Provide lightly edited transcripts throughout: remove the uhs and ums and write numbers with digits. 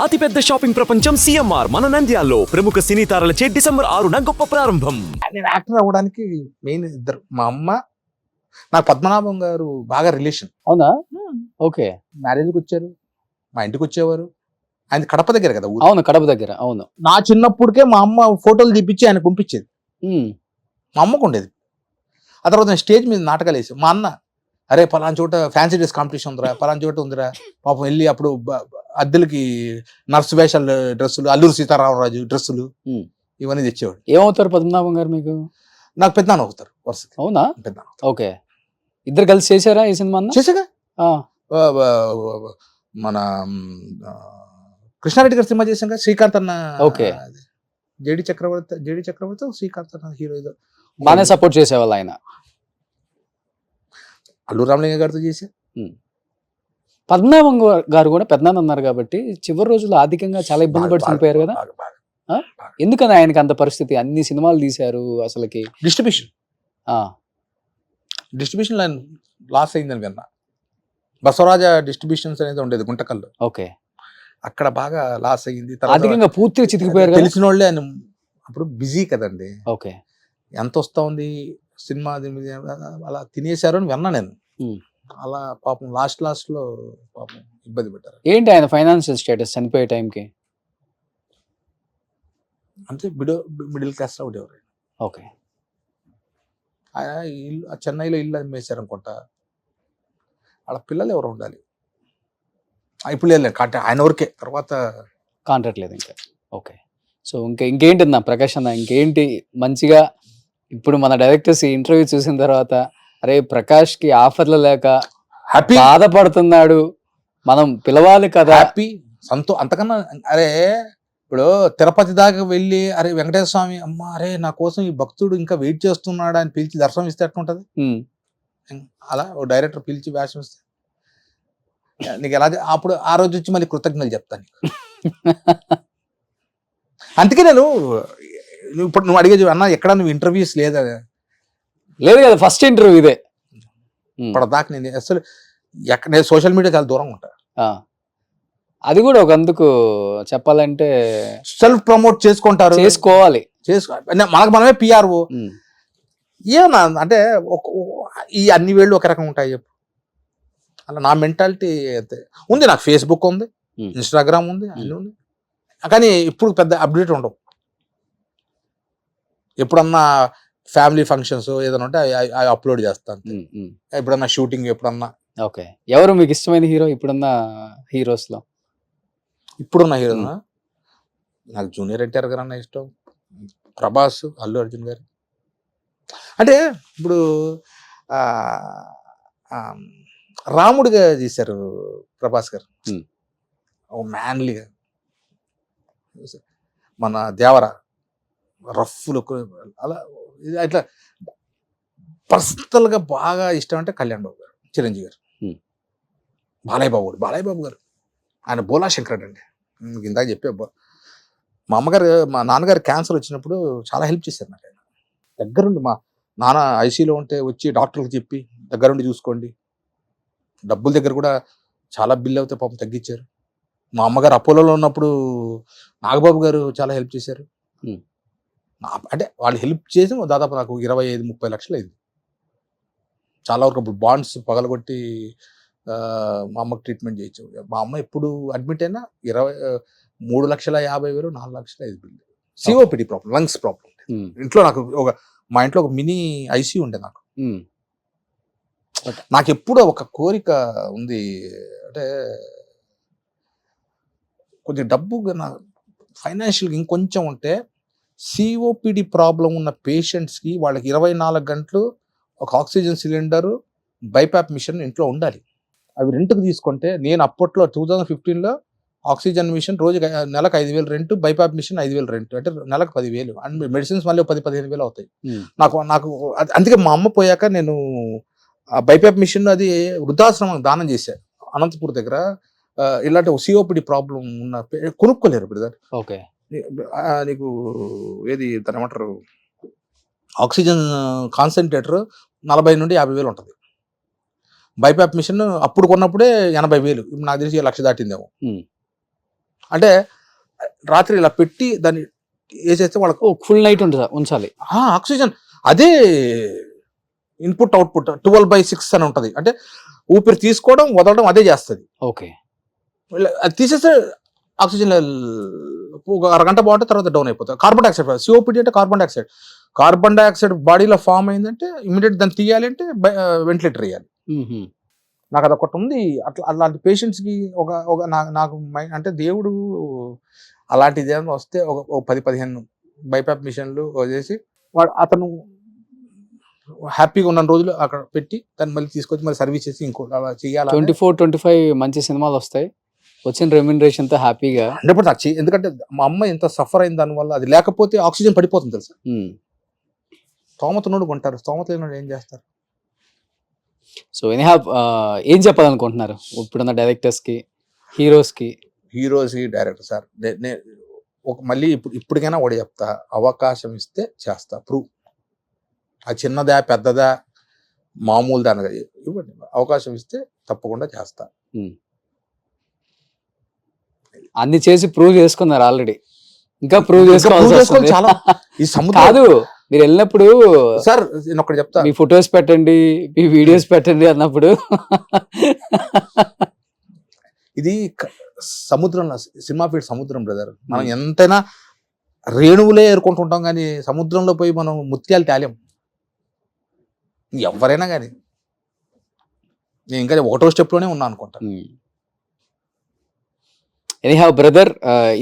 అతిపెద్ద షాపింగ్ ప్రపంచం సిఎంఆర్ మన నంద్యాలలో ప్రముఖ సినీ తారలచే డిసెంబర్ 6న గొప్ప ప్రారంభం. నేను యాక్టర్ అవ్వడానికి మెయిన్ ఇద్దరు, మా అమ్మ, నాకు పద్మనాభం గారు బాగా రిలేషన్. అవునా? ఓకే. మ్యారేజ్కి వచ్చారు, మా ఇంటికి వచ్చేవారు. ఆయన కడప దగ్గర కదా ఊరు. అవును, కడప దగ్గర. అవును. నా చిన్నప్పటికే మా అమ్మ ఫోటోలు తీపిచ్చి ఆయన పంపించేది. ఉమ్. మా అమ్మకు ఉండేది. ఆ తర్వాత నేను స్టేజ్ మీద నాటకాలు వేసి, మా అన్న అరే పలానా చోట ఫ్యాన్సీ డ్రెస్ కాంపిటీషన్ ఉందిరా, పలానా చోట ఉందిరా, పాపం వెళ్ళి అప్పుడు అద్దెలకి నర్స్ వేషాలు డ్రెస్సులు, అల్లూరు సీతారామరాజు డ్రెస్సులు ఇవన్నీ తెచ్చేవాడు. ఏమవుతారు పద్మనాభం గారు మీకు? నాకు పెద్దనాన్న అవుతారు వరుసకి. అవునా? పెద్దనాన్న. ఓకే. ఇద్దరు కలిసి చేశారా ఈ సినిమా? చేసాగా. మన కృష్ణారెడ్డి గారి సినిమా చేసాం కదా, శ్రీకాంత్ అన్న. ఓకే. జేడి చక్రవర్తి శ్రీకాంత్ అన్న హీరో. ఏదో బాగానే సపోర్ట్ చేసేవాళ్ళు ఆయన. అల్లూరు రామలింగ గారితో చేసా. పద్మనాభం గారు కూడా పెద్దనాన్న అన్నారు కాబట్టి చివరి రోజుల్లో ఆర్థికంగా చాలా ఇబ్బంది పడి చనిపోయారు కదా. ఎందుకని ఆయనకి అంత పరిస్థితి? అన్ని సినిమాలు తీశారు అసలుకి. డిస్ట్రిబ్యూషన్ లైన్ లాస్ అయిందని విన్నా. బసవరాజ డిస్ట్రిబ్యూషన్స్ అనేది ఉండేది గుంటకల్లో. ఓకే. అక్కడ బాగా లాస్ అయ్యింది. ఆర్థికంగా పూర్తిగా చితికిపోయారు. తెలిసిన వాళ్ళే ఆయన అప్పుడు బిజీ కదండి. ఓకే. ఎంత వస్తా ఉంది సినిమా, అలా తినేశారు అని విన్నా నేను. అలా పాపం లాస్ట్ లో పాపం ఇబ్బంది పెట్టారు. ఏంటి ఆయన ఫైనాన్షియల్ స్టేటస్ చనిపోయే టైంకి? అంటే మిడిల్ క్లాస్ లో ఉండేవారు. ఓకే. ఆయన ఇల్లు చెన్నైలో ఇల్లు అమ్మేశారు అనుకుంటా. వాళ్ళ పిల్లలు ఎవరు ఉండాలి ఇప్పుడు లేదు, ఆయన వరకే, తర్వాత కాంట్రాక్ట్ లేదు ఇంకా. ఓకే. సో ఇంకేంటి అన్న ప్రకాష్ అన్న, ఇంకేంటి మంచిగా ఇప్పుడు మన డైరెక్టర్స్ ఇంటర్వ్యూ చూసిన తర్వాత అరే ప్రకాష్ కి ఆఫర్లు లేక హ్యాపీ బాధపడుతున్నాడు, మనం పిలవాలి కదా, హ్యాపీ అంతకన్నా. అరే ఇప్పుడు తిరుపతి దాకా వెళ్ళి అరే వెంకటేశ్వర స్వామి అమ్మ అరే నా కోసం ఈ భక్తుడు ఇంకా వెయిట్ చేస్తున్నాడు అని పిలిచి దర్శనం ఇస్తే ఎట్లుంటది? అలా ఓ డైరెక్టర్ పిలిచి వేషం ఇస్తే నీకు ఎలా, అప్పుడు ఆ రోజు వచ్చి మళ్ళీ కృతజ్ఞతలు చెప్తాను. అందుకే నేను ఇప్పుడు నువ్వు అడిగే అన్న ఎక్కడ నువ్వు ఇంటర్వ్యూస్ లేదా? లేదు కదా, ఫస్ట్ ఇంటర్వ్యూ ఇదే. ఇప్పటిదాకా నేను అసలు నేను సోషల్ మీడియా చాలా దూరంగా ఉంటా. అది కూడా ఒక అందుకు చెప్పాలంటే సెల్ఫ్ ప్రమోట్ చేసుకోవాలి. మనకు మనమే పిఆర్ఓ. ఏమన్నా అంటే ఈ అన్ని వేళ్ళు ఒక రకంగా ఉంటాయి చెప్పు. అలా నా మెంటాలిటీ అయితే ఉంది. నాకు ఫేస్బుక్ ఉంది, ఇన్స్టాగ్రామ్ ఉంది, అన్నీ ఉంది. కానీ ఇప్పుడు పెద్ద అప్డేట్ ఉండవు. ఎప్పుడన్నా ఫ్యామిలీ ఫంక్షన్స్ ఏదైనా ఉంటే అవి అప్లోడ్ చేస్తాను. ఎప్పుడన్నా షూటింగ్ ఎప్పుడన్నా. ఓకే. ఎవరు మీకు ఇష్టమైన హీరో ఇప్పుడున్న హీరోస్ లో? ఇప్పుడున్న హీరో నాకు జూనియర్ ఎన్టీఆర్ గారు అన్న ఇష్టం, ప్రభాస్, అల్లు అర్జున్ గారు. అంటే ఇప్పుడు రాముడిగా చేశారు ప్రభాస్ గారు, మ్యాన్లీగా. మన దేవర రఫ్ లుక్, అలా ఇట్లా పర్సనల్గా బాగా ఇష్టం అంటే కళ్యాణ్ బాబు గారు, చిరంజీవి గారు, బాలయ్య బాబు గారు. ఆయన బోలా శంకరుడు అండి. ఇందాక చెప్పే మా నాన్నగారు క్యాన్సర్ వచ్చినప్పుడు చాలా హెల్ప్ చేశారు నాకు. ఆయన దగ్గరుండి, మా నాన్న ఐసీలో ఉంటే వచ్చి డాక్టర్లకు చెప్పి దగ్గరుండి చూసుకోండి. డబ్బుల దగ్గర కూడా చాలా బిల్ అవుతే పాపం తగ్గించారు. మా అమ్మగారు అపోలోలో ఉన్నప్పుడు నాగబాబు గారు చాలా హెల్ప్ చేశారు. అంటే వాళ్ళు హెల్ప్ చేసి దాదాపు నాకు 25-30 లక్షలు అయింది. చాలా వరకు అప్పుడు బాండ్స్ పగలగొట్టి మా అమ్మకి ట్రీట్మెంట్ చేయొచ్చు. మా అమ్మ ఎప్పుడు అడ్మిట్ అయినా 3,50,000, 4,05,000 bill. COPD problem, lungs problem. ఇంట్లో నాకు మా ఇంట్లో ఒక మినీ ఐసీయూ ఉండే. నాకు ఎప్పుడూ ఒక కోరిక ఉంది, అంటే కొద్దిగా డబ్బు ఫైనాన్షియల్గా ఇంకొంచెం ఉంటే సిఓపిడి ప్రాబ్లం ఉన్న పేషెంట్స్కి వాళ్ళకి 24 గంటలు ఒక ఆక్సిజన్ సిలిండరు, బైపాప్ మిషన్ ఇంట్లో ఉండాలి. అవి రెంట్కి తీసుకుంటే, నేను అప్పట్లో 2015లో ఆక్సిజన్ మిషన్ రోజుకి నెలకు 5,000 రెంట్, బైపాప్ మిషన్ 5,000 రెంట్, అంటే నెలకు 10,000. అండ్ మెడిసిన్స్ మళ్ళీ 10-15,000 అవుతాయి. నాకు అందుకే మా అమ్మ పోయాక నేను ఆ బైపాప్ మిషన్ అది వృద్ధాశ్రమం దానం చేశాను అనంతపూర్ దగ్గర. ఇలాంటి సిఓపిడి ప్రాబ్లం ఉన్న కొనుక్కోలేరు బ్రదర్. ఓకే. నీకు ఏది దాని ఏమంటారు, ఆక్సిజన్ కాన్సన్ట్రేటర్ 40,000-50,000 ఉంటుంది. బైపాప్ మిషన్ అప్పుడు కొన్నప్పుడే 80,000, ఇప్పుడు నాకు తెలిసి 1,00,000 దాటిందేమో. అంటే రాత్రి ఇలా పెట్టి దాన్ని వేసేస్తే వాళ్ళకు ఫుల్ నైట్ ఉంచాలి. ఆక్సిజన్ అదే ఇన్పుట్ అవుట్పుట్ 12/6 అని ఉంటది. అంటే ఊపిరి తీసుకోవడం వదలడం అదే చేస్తుంది. ఓకే. అది తీసేస్తే ఆక్సిజన్ లెవెల్ ఒక అరగంట బాగుంటే తర్వాత డౌన్ అయిపోతుంది. కార్బన్ డైఆక్సైడ్, సిఓపిడి అంటే కార్బన్ డైఆక్సైడ్ బాడీలో ఫామ్ అయిందంటే ఇమీడియట్ దాన్ని తీయాలి అంటే వెంటిలేటర్ వేయాలి. నాకు అది ఒకటి ఉంది. అట్లా అలాంటి పేషెంట్స్కి నాకు అంటే దేవుడు అలాంటిది ఏమైనా వస్తే ఒక 10-15 బైపాప్ మిషన్లు చేసి అతను హ్యాపీగా ఉన్న రోజులు అక్కడ పెట్టి దాన్ని మళ్ళీ తీసుకొచ్చి మళ్ళీ సర్వీస్ చేసి ఇంకో అలా చేయాలి. 24-25 మంచి సినిమాలు వస్తాయి, వచ్చిన రెమ్యూనరేషన్ తో హ్యాపీగా. 100% ఎందుకంటే మా అమ్మ ఎంత సఫర్ అయిన దానివల్ల, అది లేకపోతే ఆక్సిజన్ పడిపోతుంది తెలుసా. స్తోమతనుడు కొంటారు, స్తోమత లేనివాడు ఏం చేస్తారు. సో ఎనీహౌ ఏం చెప్పాలనుకుంటున్నారు ఇప్పుడున్న డైరెక్టర్స్ కి, హీరోస్ కి డైరెక్టర్ సార్? మళ్ళీ ఇప్పటికైనా ఒకటి చెప్తా, అవకాశం ఇస్తే చేస్తా. ప్రూవ్ ఆ చిన్నదా పెద్దదా మామూలు దానిగా ఇవ్వండి, అవకాశం ఇస్తే తప్పకుండా చేస్తా. అన్ని చేసి ప్రూవ్ చేసుకున్నారు ఆల్రెడీ, ఇంకా ప్రూవ్ చేసుకోవాలి. చాలా ఈ సముద్రం కాదు, మీరు వెళ్ళినప్పుడు సార్ నేను ఒకటి చెప్తా, మీ ఫొటోస్ పెట్టండి, మీ వీడియోస్ పెట్టండి అన్నప్పుడు ఇది సముద్రంలో, సినిమా ఫీల్డ్ సముద్రం బ్రదర్. మనం ఎంతైనా రేణువులే ఏరుకుంటుంటాం కానీ సముద్రంలో పోయి మనం ముత్యాలు తేలేం. ఎవరైనా కానీ నేను ఇంకా ఒకటో స్టెప్లోనే ఉన్నా అనుకుంటా. ఎనీహౌ బ్రదర్,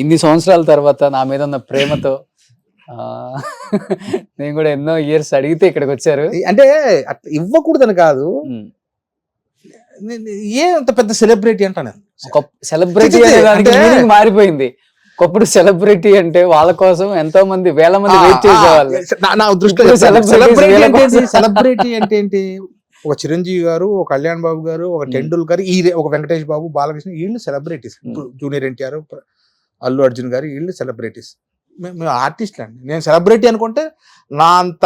ఇన్ని సంవత్సరాల తర్వాత నా మీద ఉన్న ప్రేమతో నేను కూడా ఎన్నో ఇయర్స్ అడిగితే ఇక్కడికి వచ్చారు. అంటే అట్లా ఇవ్వకూడదని కాదు, ఏ అంత పెద్ద సెలబ్రిటీ అంటా నేను. సెలబ్రిటీ అనే దానికి మీనింగ్ మారిపోయింది. ఒకప్పుడు సెలబ్రిటీ అంటే వాళ్ళ కోసం ఎంతో మంది వేల మంది వెయిట్ చేసేవాళ్ళు. నా దృష్టిలో సెలబ్రిటీ అంటే ఏంటి, ఒక చిరంజీవి గారు, ఒక కళ్యాణ్ బాబు గారు, ఒక టెండూల్కర్, ఒక వెంకటేష్ బాబు, బాలకృష్ణ, వీళ్ళు సెలబ్రిటీస్. జూనియర్ ఎన్టీఆర్, అల్లు అర్జున్ గారు, వీళ్ళు సెలబ్రిటీస్. మేము ఆర్టిస్ట్లు అండి. నేను సెలబ్రిటీ అనుకుంటే నా అంత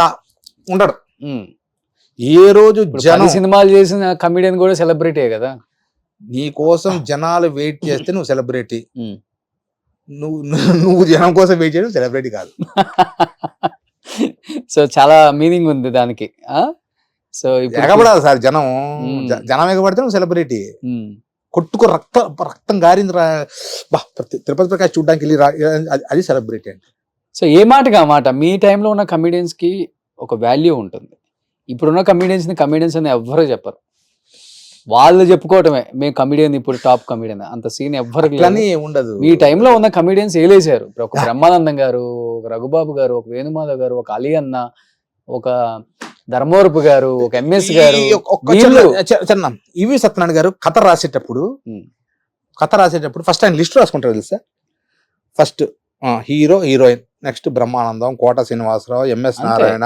ఉండడు. ఏ రోజు జనం సినిమాలు చేసిన కమెడియన్ కూడా సెలబ్రిటీ కదా. నీ కోసం జనాలు వెయిట్ చేస్తే నువ్వు సెలబ్రిటీ, నువ్వు జనం కోసం వెయిట్ చేయడం సెలబ్రిటీ కాదు. సో చాలా మీనింగ్ ఉంది దానికి. సో ఎగబడాలి సార్ జనం, జనం ఎగబడితే నువ్వు సెలబ్రిటీ. కొట్టుకు రక్తం గారింది తిరుపతి ప్రకాష్ చూడడానికి వెళ్ళి అది సెలబ్రిటీ అండి. సో ఏ మాటగా మాట, మీ టైంలో ఉన్న కమెడియన్స్ కి ఒక వాల్యూ ఉంటుంది. ఇప్పుడున్న కమెడియన్స్ అని ఎవ్వరూ చెప్పరు, వాళ్ళు చెప్పుకోవటమే మేము కమెడియన్, ఇప్పుడు టాప్ కమెడియన్, అంత సీన్ ఎవ్వరికి ఉండదు. మీ టైంలో ఉన్న కమెడియన్స్ ఏలేశారు. ఇప్పుడు ఒక బ్రహ్మానందం గారు, ఒక రఘుబాబు గారు, ఒక వేణుమాధవ్ గారు, ఒక అలీ అన్న, ఒక ధర్మవరపు గారు, ఒక ఎంఎస్ గారు. ఈవి సత్యనారాయణ గారు కథ రాసేటప్పుడు ఫస్ట్ ఆయన లిస్ట్ రాసుకుంటారు తెలుసా. First hero, heroine, next Brahmanandam, Kota Srinivasa Rao, MS Narayana,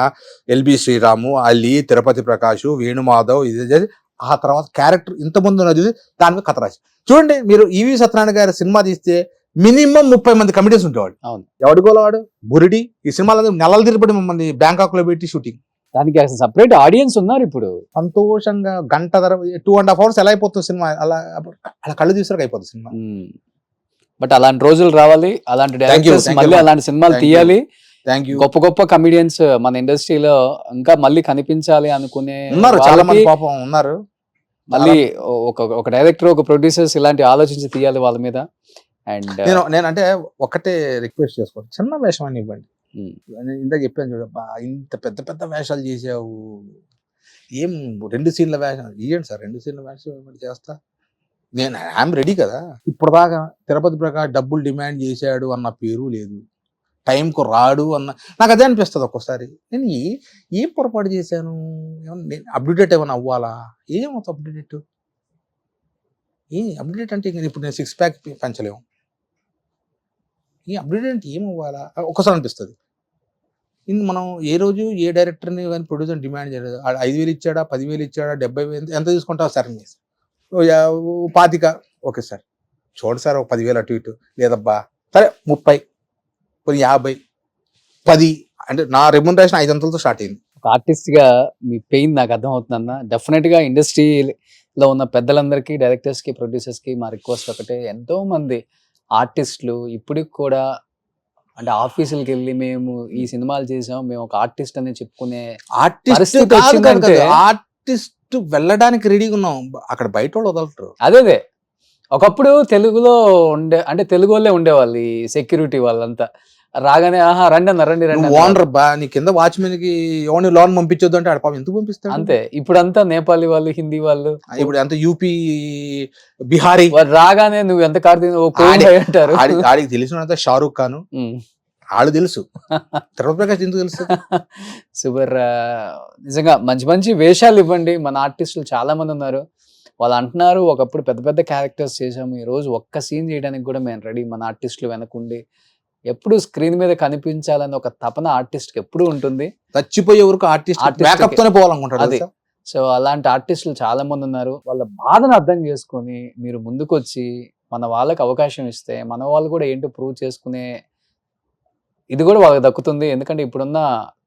LB Sriramu, Ali, Tirupati Prakash, Venu Madhav, ఇది ఆ తర్వాత క్యారెక్టర్ ఇంతమంది ఉన్నది దాని మీద కథ రాసి. చూడండి మీరు, ఈవి సత్యనారాయణ గారి సినిమా తీస్తే మినిమం 30 మంది కమిటీస్ ఉండేవాడు. ఎవడికోవాడు బురిడి. ఈ సినిమాలో నెలల తిరుపతి మమ్మల్ని బ్యాంకాక్ లో పెట్టి షూటింగ్, దానికి అసలు సపరేట్ ఆడియన్స్ ఉన్నారు. ఇప్పుడు సంతోషంగా గంట 2.5 hours ఎలా అయిపోతుంది సినిమా, అలా కళ్ళు తీసుకు అయిపోతుంది సినిమా. బట్ అలాంటి రోజులు రావాలి, అలాంటి డైరెక్టర్స్ మళ్ళీ అలాంటి సినిమాలు తీయాలి. గొప్ప గొప్ప కమెడియన్స్ మన ఇండస్ట్రీలో ఇంకా మళ్ళీ కనిపించాలి అనుకునే ఉన్నారు, చాలా మంది పాపం ఉన్నారు. మళ్ళీ ఒక డైరెక్టర్, ఒక ప్రొడ్యూసర్స్ ఇలాంటి ఆలోచించి తీయాలి వాళ్ళ మీద. అండ్ నేనంటే ఒకటే రిక్వెస్ట్ చేసుకోండి, చిన్న వేషం అని ఇవ్వండి. ఇందాక చెప్పాను చూడబ్బా, ఇంత పెద్ద పెద్ద వేషాలు చేసావు, ఏం 2 సీన్ల వేషం ఇవ్వండి సార్, 2 సీన్ల వేషం చేస్తా. నేను ఐఎమ్ రెడీ కదా. ఇప్పుడు దాకా తిరుపతి ప్రకాష్ డబ్బులు డిమాండ్ చేశాడు అన్న పేరు లేదు, టైంకు రాడు అన్న, నాకు అదే అనిపిస్తుంది ఒక్కోసారి. నేను ఏం పొరపాటు చేశాను, నేను అప్డేట్ ఏమైనా అవ్వాలా, ఏమవుతుంది అప్డేట్ అంటే ఇప్పుడు నేను 6 pack పెంచలేము, ఈ అప్డేట్ అంటే ఏం అవ్వాలా ఒక్కసారి అనిపిస్తుంది. మనం ఏ రోజు ఏ డైరెక్టర్ని కానీ ప్రొడ్యూసర్ డిమాండ్ చేయలేదు. 5,000 ఇచ్చాడా, 10,000 ఇచ్చాడా, 70,000 ఎంత తీసుకుంటావు సార్, 25 ఓకే సార్ చూడండి సార్, ఒక 10,000 అటు ఇటు లేదబ్బా, సరే 30, 50, 10 అంటే నా రెమ్యునరేషన్ 500తో స్టార్ట్ అయింది. ఒక ఆర్టిస్ట్ గా మీ పెయిన్ నాకు అర్థమవుతుందన్న. డెఫినెట్ గా ఇండస్ట్రీలో ఉన్న పెద్దలందరికీ, డైరెక్టర్స్ కి, ప్రొడ్యూసర్స్ కి మా రిక్వెస్ట్ ఒకటే, ఎంతో మంది ఆర్టిస్టులు ఇప్పటికి కూడా అంటే ఆఫీసులకి వెళ్ళి మేము ఈ సినిమాలు చేసాం, మేము ఒక ఆర్టిస్ట్ అని చెప్పుకునే ఆర్టిస్ట్ పరిస్థితి వచ్చిందంటే ఆర్టిస్ట్ వెళ్ళడానికి రెడీగా ఉన్నాం, అక్కడ బయట వాళ్ళు వదలరు. అదే ఒకప్పుడు తెలుగులో అంటే తెలుగు వాళ్ళే ఉండేవాళ్ళు ఈ సెక్యూరిటీ వాళ్ళంతా. రాగానే ఆహా రండి అన్న రండి రండి ఓనర్ బా నీ కింద వాచ్మెన్ కి ఎవరిని లోన్ పంపించొద్దు అంటే పాపం ఎందుకు పంపిస్తాడు? అంతే. ఇప్పుడంతా నేపాలీ వాళ్ళు, హిందీ వాళ్ళు, ఇప్పుడు అంత యూపీ బిహారీ వాళ్ళు రాగానే నువ్వు ఎంత కార్తీ అంటారు. ఆడికి తెలిసినంత షారూక్ ఖాన్ వాళ్ళు తెలుసు, తిరుపతి ప్రకాష్ ఎందుకు తెలుసు? సూపర్. నిజంగా మంచి మంచి వేషాలు ఇవ్వండి. మన ఆర్టిస్టులు చాలా మంది ఉన్నారు, వాళ్ళు అంటున్నారు ఒకప్పుడు పెద్ద పెద్ద క్యారెక్టర్స్ చేసాము, ఈ రోజు ఒక్క సీన్ చేయడానికి కూడా మేము రెడీ. మన ఆర్టిస్టులు వెనకుండి ఎప్పుడు స్క్రీన్ మీద కనిపించాలని ఒక తపన ఆర్టిస్ట్ కి ఎప్పుడు ఉంటుంది. చచ్చిపోయే వరకు ఆర్టిస్ట్ బ్యాకప్ తోనే పోవాలనుకుంటాడు. అదే. సో అలాంటి ఆర్టిస్టులు చాలా మంది ఉన్నారు. వాళ్ళ బాధను అర్థం చేసుకొని మీరు ముందుకు వచ్చి మన వాళ్ళకి అవకాశం ఇస్తే మన వాళ్ళు కూడా ఏంటో ప్రూవ్ చేసుకునే ఇది కూడా వాళ్ళకి దక్కుతుంది. ఎందుకంటే ఇప్పుడున్న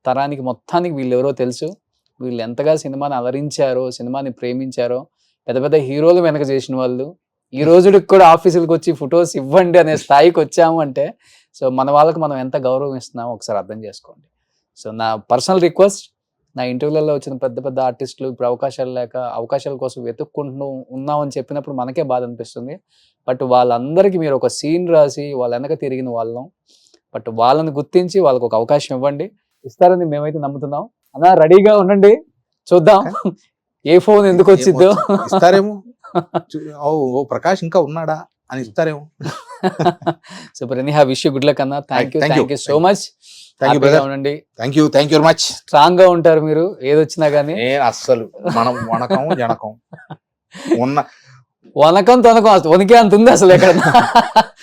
తరానికి మొత్తానికి వీళ్ళు ఎవరో తెలుసు, వీళ్ళు ఎంతగా సినిమాని అలరించారో, సినిమాని ప్రేమించారో, పెద్ద పెద్ద హీరోలు వెనక చేసిన వాళ్ళు ఈ రోజుకి కూడా ఆఫీసులకు వచ్చి ఫొటోస్ ఇవ్వండి అనే స్థాయికి వచ్చాము అంటే సో మన వాళ్ళకి మనం ఎంత గౌరవం ఇస్తున్నామో ఒకసారి అర్థం చేసుకోండి. సో నా పర్సనల్ రిక్వెస్ట్, నా ఇంటర్వ్యూలలో వచ్చిన పెద్ద పెద్ద ఆర్టిస్టులు ఇప్పుడు అవకాశాలు లేక అవకాశాల కోసం వెతుక్కుంటూ ఉన్నామని చెప్పినప్పుడు మనకే బాధ అనిపిస్తుంది. బట్ వాళ్ళందరికీ మీరు ఒక సీన్ రాసి వాళ్ళ వెనక తిరిగిన వాళ్ళం. బట్ వాళ్ళని గుర్తించి వాళ్ళకి ఒక అవకాశం ఇవ్వండి, ఇస్తారని మేమైతే నమ్ముతున్నాం. అన్నా రెడీగా ఉండండి, చూద్దాం ఏ ఫోన్ ఎందుకు వచ్చిద్దో. ఇస్తారేమో, ఓ ప్రకాష్ ఇంకా ఉన్నాడా అని ఇస్తారేమో. Super. Anyhow wish you good luck అన్న. Thank you so much. ఉండండి. Thank you very much. Strong గా ఉంటారు మీరు ఏదొచ్చినా గానీ. అస్సలు మనం వనకం జనకం ఉన్న వనకం తొనకం వనికే అంత ఉంది అసలు ఎక్కడ.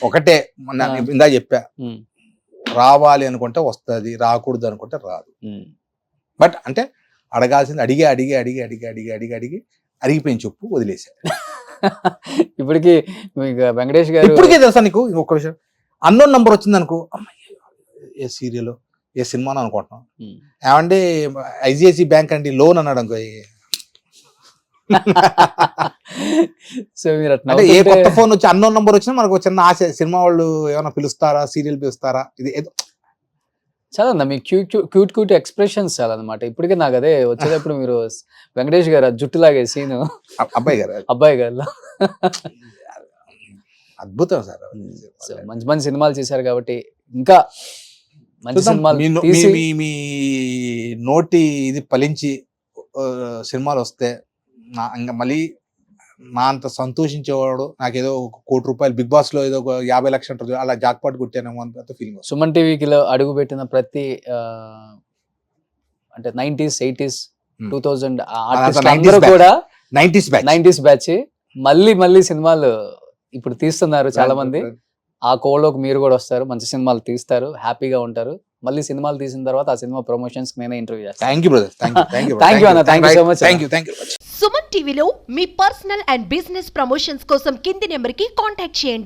ఒకటే ఇందా చెప్పా, రావాలి అనుకుంటే వస్తుంది, రాకూడదు అనుకుంటే రాదు. బట్ అంటే అడగాల్సింది అడిగి అడిగి అడిగి అడిగి అడిగి అడిగి అడిగి అడిగిపోయిన చెప్పు వదిలేశారు. ఇప్పటికి మీకు వెంకటేష్ గారు ఇప్పటికే తెలుసా నీకు ఇంకొక విషయం, అన్నోన్ నంబర్ వచ్చింది అనుకో, ఏ సీరియల్ ఏ సినిమాను అనుకుంటున్నాం, ఏమంటే ఐసిఐసి బ్యాంక్ అండి లోన్ అన్నాడు అనుకో. సో మీరు అంటే ఏ కొత్త ఫోన్ వచ్చి అన్నోన్ నంబర్ వచ్చినా మనకు చిన్న ఆశ, సినిమా వాళ్ళు ఏమైనా పిలుస్తారా, సీరియల్ పిలుస్తారా, ఇది ఏదో చాలా అన్న మీ క్యూట్ క్యూట్ ఎక్స్ప్రెషన్స్ చాలా అనమాట. ఇప్పటికే నాకు అదే వచ్చేటప్పుడు మీరు వెంకటేష్ గారు జుట్టు లాగే సీన్ అబ్బాయి గారు అద్భుతం సార్. మంచి మంచి సినిమాలు చేశారు కాబట్టి ఇంకా మంచి సినిమాలు మీ నోటి ఇది ఫలించి సినిమాలు వస్తే ఇంకా మళ్ళీ నా అంత సంతోషించేవాడు నాకేదో ఒక ₹1 కోటి బిగ్ బాస్ లో ఏదో 50 లక్షలు అలా జాక్పాట్ కొట్టానేమో అంత ఫీలింగ్. సుమన్ టీవీకిలో అడుగు పెట్టిన ప్రతి అంటే 90s 80s 2000 అందరూ కూడా 90s బ్యాచ్ మళ్ళీ సినిమాలు ఇప్పుడు తీస్తున్నారు చాలా మంది. ఆ కోలోకి మీరు కూడా వస్తారు, మంచి సినిమాలు తీస్తారు, హ్యాపీగా ఉంటారు. మళ్ళీ సినిమాలు తీసిన తర్వాత ఆ సినిమా ప్రమోషన్స్ నేనే ఇంటర్వ్యూ చేస్తాను. Thank you brother. Thank you అన్న. Thank you so much. Thank you Suman టీవీలో మీ పర్సనల్ అండ్ బిజినెస్ ప్రమోషన్స్ కోసం కింది నెంబర్కి కాంటాక్ట్ చేయండి.